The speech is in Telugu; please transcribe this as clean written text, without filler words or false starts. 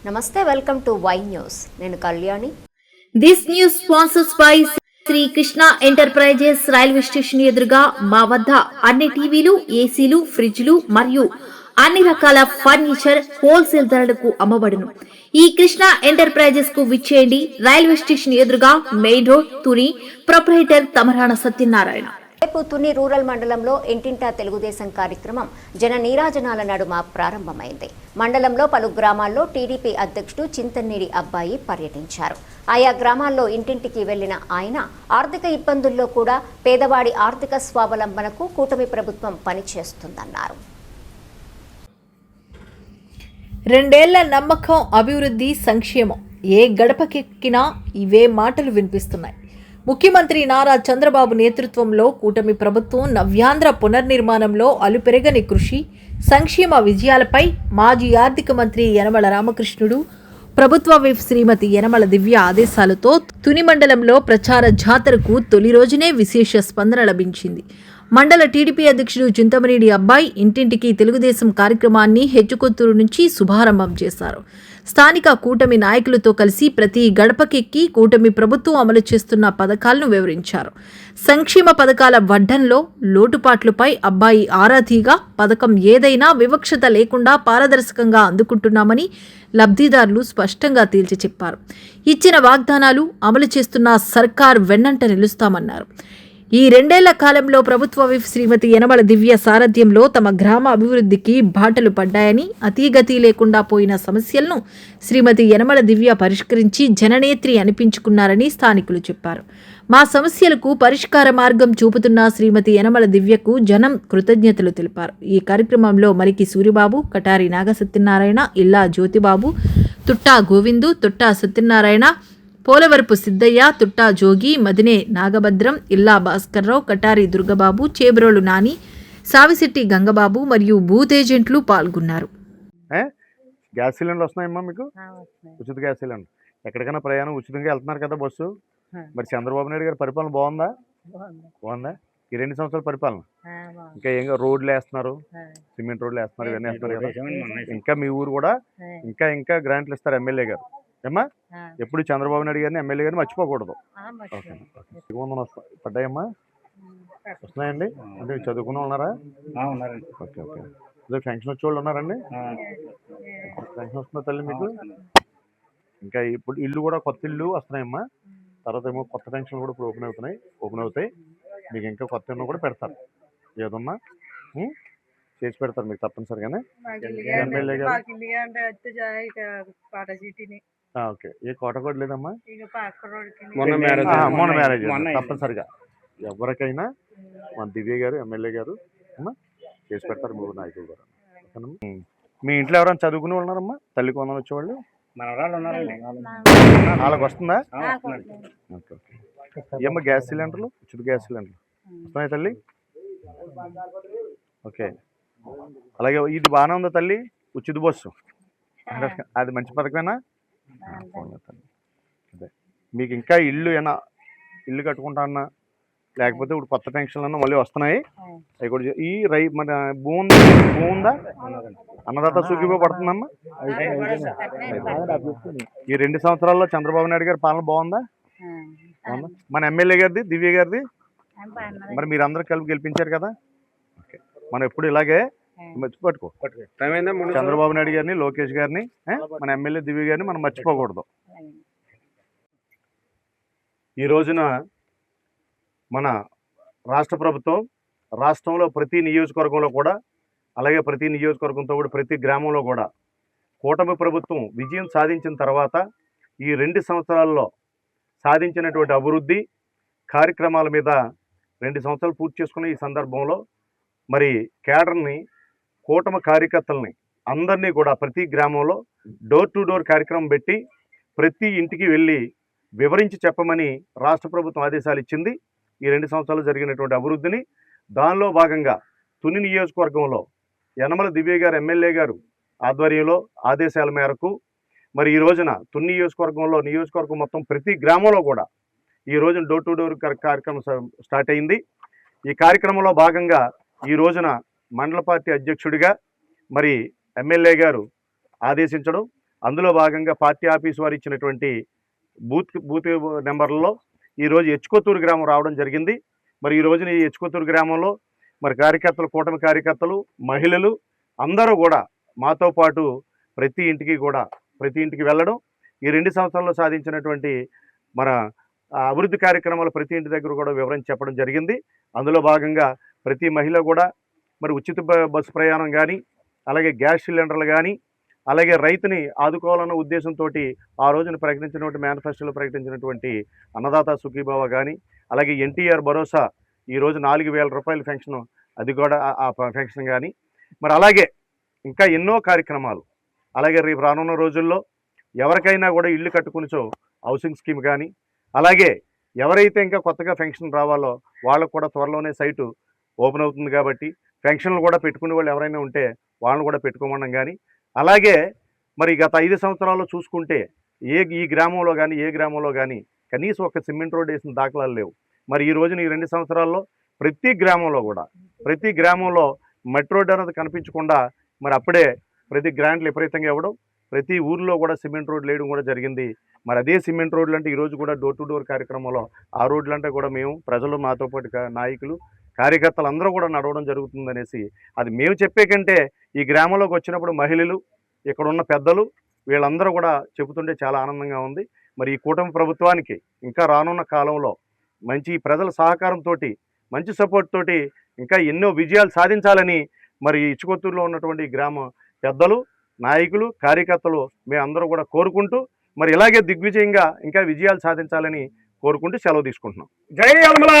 నమస్తే, వెల్కమ్ టు వై న్యూస్. నేను Kalyani. This news sponsors by Shri Krishna enterprises. Railway station ఎదురుగా మా వద్ద అన్ని టీవీలు, ఏసీలు, ఫ్రిడ్జ్లు మరియు అన్ని రకాల ఫర్నిచర్ హోల్సేల్ ధరలకు అమ్మబడును. ఈ కృష్ణ ఎంటర్ప్రైజెస్ కు విచ్చేయండి. రైల్వే స్టేషన్ ఎదురుగా, main road, Tuni. Proprietor Tamarana Satyanarayana. రేపు తుని రూరల్ మండలంలో ఇంటింటా తెలుగుదేశం కార్యక్రమం జన నీరాజనాల నడుమ ప్రారంభమైంది. మండలంలో పలు గ్రామాల్లో టీడీపీ అధ్యక్షుడు చింతనేని అబ్బాయి పర్యటించారు. ఆయా గ్రామాల్లో ఇంటింటికి వెళ్లిన ఆయన ఆర్థిక ఇబ్బందుల్లో కూడా పేదవాడి ఆర్థిక స్వావలంబనకు కూటమి ప్రభుత్వం పనిచేస్తుందన్నారు. 2 ఏళ్ల నమ్మకం, అభివృద్ధి, సంక్షేమం. ఏ గడపకెక్కినా ఇవే మాటలు వినిపిస్తున్నాయి. ముఖ్యమంత్రి నారా చంద్రబాబు నేతృత్వంలో కూటమి ప్రభుత్వం నవ్యాంధ్ర పునర్నిర్మాణంలో అలుపెరగని కృషి, సంక్షేమ విజయాలపై మాజీ ఆర్థిక మంత్రి యనమల రామకృష్ణుడు, ప్రభుత్వ విప్ శ్రీమతి యనమల దివ్య ఆదేశాలతో తుని మండలంలో ప్రచార జాతరకు తొలి రోజునే విశేష స్పందన లభించింది. మండల టీడీపీ అధ్యక్షుడు చింతమనేని అబ్బాయి ఇంటింటికి తెలుగుదేశం కార్యక్రమాన్ని హెచ్చుకొత్తూరు నుంచి శుభారంభం చేశారు. స్థానిక కూటమి నాయకులతో కలిసి ప్రతి గడపకెక్కి కూటమి ప్రభుత్వం అమలు చేస్తున్న పథకాలను వివరించారు. సంక్షేమ పథకాల వడ్డంలో లోటుపాట్లపై అబ్బాయి ఆరాధీగా పథకం ఏదైనా వివక్షత లేకుండా పారదర్శకంగా అందుకుంటున్నామని లబ్ధిదారులు స్పష్టంగా తేల్చి చెప్పారు. ఇచ్చిన వాగ్దానాలు అమలు చేస్తున్న సర్కార్ వెన్నంట నిలుస్తామన్నారు. ఈ 2 ఏళ్ల కాలంలో ప్రభుత్వ విప్ శ్రీమతి యనమల దివ్య సారథ్యంలో తమ గ్రామ అభివృద్ధికి బాటలు పడ్డాయని, అతీగతి లేకుండా పోయిన సమస్యలను శ్రీమతి యనమల దివ్య పరిష్కరించి జననేత్రి అనిపించుకున్నారని స్థానికులు చెప్పారు. మా సమస్యలకు పరిష్కార మార్గం చూపుతున్న శ్రీమతి యనమల దివ్యకు జనం కృతజ్ఞతలు తెలిపారు. ఈ కార్యక్రమంలో మరికి సూరిబాబు, కటారి నాగసత్యనారాయణ, ఇల్లా జ్యోతిబాబు, తుట్టా గోవిందు, తుట్టా సత్యనారాయణ, పోలవరపు సిద్ధయ్య, తుట్టా జోగి, మదినే నాగభద్రం, ఇల్లా భాస్కర్రావు, కటారి దుర్గబాబు, చేబ్రోలు నాని, సావిశెట్టి గంగబాబు మరియు బూత్ ఏజెంట్లు పాల్గొన్నారు. గ్యాస్ సిలిండర్ వస్తున్నాయమ్మా మీకు? ఉచిత గ్యాస్ సిలిండర్. ఎక్కడికైనా ప్రయాణం ఉచితంగా వెళ్తున్నారు కదా బస్సు. మరి చంద్రబాబు నాయుడు గారి పరిపాలన బాగుందా? ఈ 2 సంవత్సరాల పరిపాలన ఇంకా ఏం రోడ్లు వేస్తున్నారు, సిమెంట్ రోడ్లు వేస్తున్నారు, ఇవన్నీ వేస్తున్నారు కదా. ఇంకా మీ ఊరు కూడా ఇంకా ఇంకా గ్రాంట్లు ఇస్తారు ఎమ్మెల్యే గారు. ఏమ్మా, ఎప్పుడు చంద్రబాబు నాయుడు గారిని ఎమ్మెల్యే గారిని మర్చిపోకూడదు. పడ్డాయమ్మా? వస్తున్నాయండి. అంటే చదువుకున్న ఉన్నారా? Okay okay. అదే ఫంక్షన్ వచ్చే వాళ్ళు ఉన్నారండి? ఫంక్షన్ వస్తుందా తల్లి మీకు? ఇంకా ఇప్పుడు ఇల్లు కూడా కొత్త ఇల్లు వస్తున్నాయమ్మా. తర్వాత ఏమో కొత్త ఫంక్షన్లు కూడా ఇప్పుడు ఓపెన్ అవుతాయి. మీకు ఇంకా కొత్త ఇల్లు కూడా పెడతారు. ఏదన్నా చేసి పెడతారు మీకు తప్పనిసరిగానే. ఎమ్మెల్యే గారు ఓకే. ఏ కోట కూడా లేదమ్మా? మొన్న మ్యారేజ్ తప్పనిసరిగా ఎవరికైనా మన దివ్య గారు ఎమ్మెల్యే గారు చేసి పెడతారు. 3 నాయకులు గారు. మీ ఇంట్లో ఎవరైనా చదువుకునే ఉన్నారమ్మా? తల్లి కొందని వచ్చేవాళ్ళు వాళ్ళకి వస్తుందా? Okay okay. ఏమ్మా గ్యాస్ సిలిండర్లు, ఉచిత గ్యాస్ సిలిండర్లు వస్తున్నాయి తల్లి? ఓకే. అలాగే ఇది బాగానే ఉందా తల్లి? ఉచిత బస్సు అది మంచి పథకమేనా? అదే మీకు ఇంకా ఇల్లు కట్టుకుంటా అన్నా, లేకపోతే ఇప్పుడు కొత్త పెన్షన్లు అన్నా మళ్ళీ వస్తున్నాయి. అవి కూడా ఈ మన భూమి ఉందా? అన్నదాత సుఖీభావ పడుతుందమ్మా. ఈ 2 సంవత్సరాల్లో చంద్రబాబు నాయుడు గారి పాలన బాగుందా? మన ఎమ్మెల్యే గారిది, దివ్య గారిది మరి మీరు అందరూ కలిపి గెలిపించారు కదా. ఓకే. మనం ఎప్పుడు ఇలాగే మర్చిపట్టుకో. చంద్రబాబు నాయుడు గారిని, లోకేష్ గారిని, మన ఎమ్మెల్యే దివ్య గారిని మనం మర్చిపోకూడదు. ఈ రోజున మన రాష్ట్ర ప్రభుత్వం రాష్ట్రంలో ప్రతి నియోజకవర్గంలో కూడా, అలాగే ప్రతి నియోజకవర్గంతో కూడా ప్రతి గ్రామంలో కూడా కూటమి ప్రభుత్వం విజయం సాధించిన తర్వాత ఈ 2 సంవత్సరాల్లో సాధించినటువంటి అభివృద్ధి కార్యక్రమాల మీద 2 సంవత్సరాలు పూర్తి చేసుకున్న ఈ సందర్భంలో మరి కేడర్ని, కూటమి కార్యకర్తల్ని అందరినీ కూడా ప్రతి గ్రామంలో డోర్ టు డోర్ కార్యక్రమం పెట్టి ప్రతి ఇంటికి వెళ్ళి వివరించి చెప్పమని రాష్ట్ర ప్రభుత్వం ఆదేశాలు ఇచ్చింది. ఈ 2 సంవత్సరాలు జరిగినటువంటి అభివృద్ధిని దానిలో భాగంగా తుని నియోజకవర్గంలో యనమల దివ్య గారు ఎమ్మెల్యే గారు ఆధ్వర్యంలో ఆదేశాల మేరకు మరి ఈ రోజున తుని నియోజకవర్గం మొత్తం ప్రతి గ్రామంలో కూడా ఈ రోజున డోర్ టు డోర్ కార్యక్రమం స్టార్ట్ అయింది. ఈ కార్యక్రమంలో భాగంగా ఈ రోజున మండల పార్టీ అధ్యక్షుడిగా మరి ఎమ్మెల్యే గారు ఆదేశించడం, అందులో భాగంగా పార్టీ ఆఫీస్ వారు ఇచ్చినటువంటి బూత్ నెంబర్లలో ఈరోజు ఎచ్చుకొత్తూరు గ్రామం రావడం జరిగింది. మరి ఈ రోజున ఈ ఎచ్చుకొత్తూరు గ్రామంలో మరి కార్యకర్తలు, కూటమి కార్యకర్తలు, మహిళలు అందరూ కూడా మాతో పాటు ప్రతి ఇంటికి వెళ్ళడం, ఈ 2 సంవత్సరాల్లో సాధించినటువంటి మన అభివృద్ధి కార్యక్రమాలు ప్రతి ఇంటి దగ్గర కూడా వివరించి చెప్పడం జరిగింది. అందులో భాగంగా ప్రతి మహిళ కూడా మరి ఉచిత బస్సు ప్రయాణం కానీ, అలాగే గ్యాస్ సిలిండర్లు కానీ, అలాగే రైతుని ఆదుకోవాలన్న ఉద్దేశంతో ఆ రోజున ప్రకటించినటువంటి మేనిఫెస్టోలో ప్రకటించినటువంటి అన్నదాత సుఖీభావ కానీ, అలాగే ఎన్టీఆర్ భరోసా ఈరోజు 4,000 రూపాయల పెన్షన్, అది కూడా ఆ పెన్షన్ కానీ, మరి అలాగే ఇంకా ఎన్నో కార్యక్రమాలు, అలాగే రేపు రానున్న రోజుల్లో ఎవరికైనా కూడా ఇల్లు కట్టుకునిచో హౌసింగ్ స్కీమ్ కానీ, అలాగే ఎవరైతే ఇంకా కొత్తగా పెన్షన్ రావాలో వాళ్ళకు కూడా త్వరలోనే సైటు ఓపెన్ అవుతుంది కాబట్టి పెన్షన్లు కూడా పెట్టుకునే వాళ్ళు ఎవరైనా ఉంటే వాళ్ళని కూడా పెట్టుకోమడం కానీ, అలాగే మరి గత 5 సంవత్సరాల్లో చూసుకుంటే ఈ గ్రామంలో కానీ కనీసం ఒక సిమెంట్ రోడ్ వేసిన దాఖలాలు లేవు. మరి ఈ రోజున ఈ 2 సంవత్సరాల్లో ప్రతి గ్రామంలో మట్టి రోడ్ అనేది కనిపించకుండా మరి అప్పుడే ప్రతి గ్రాంట్లు విపరీతంగా ఇవ్వడం, ప్రతి ఊర్లో కూడా సిమెంట్ రోడ్లు వేయడం కూడా జరిగింది. మరి అదే సిమెంట్ రోడ్లు అంటే ఈరోజు కూడా డోర్ టు డోర్ కార్యక్రమంలో ఆ రోడ్లు అంటే కూడా మేము ప్రజలు, మాతో పాటు నాయకులు, కార్యకర్తలు అందరూ కూడా నడవడం జరుగుతుందనేసి, అది మేము చెప్పే కంటే ఈ గ్రామంలోకి వచ్చినప్పుడు మహిళలు, ఇక్కడ ఉన్న పెద్దలు వీళ్ళందరూ కూడా చెబుతుంటే చాలా ఆనందంగా ఉంది. మరి ఈ కూటమి ప్రభుత్వానికి ఇంకా రానున్న కాలంలో మంచి ప్రజల సహకారంతో, మంచి సపోర్ట్ తోటి ఇంకా ఎన్నో విజయాలు సాధించాలని మరి ఇచ్చుకొత్తూరులో ఉన్నటువంటి గ్రామ పెద్దలు, నాయకులు, కార్యకర్తలు మేమందరూ కూడా కోరుకుంటూ మరి ఇలాగే దిగ్విజయంగా ఇంకా విజయాలు సాధించాలని కోరుకుంటూ సెలవు తీసుకుంటున్నాం. జై యలమల.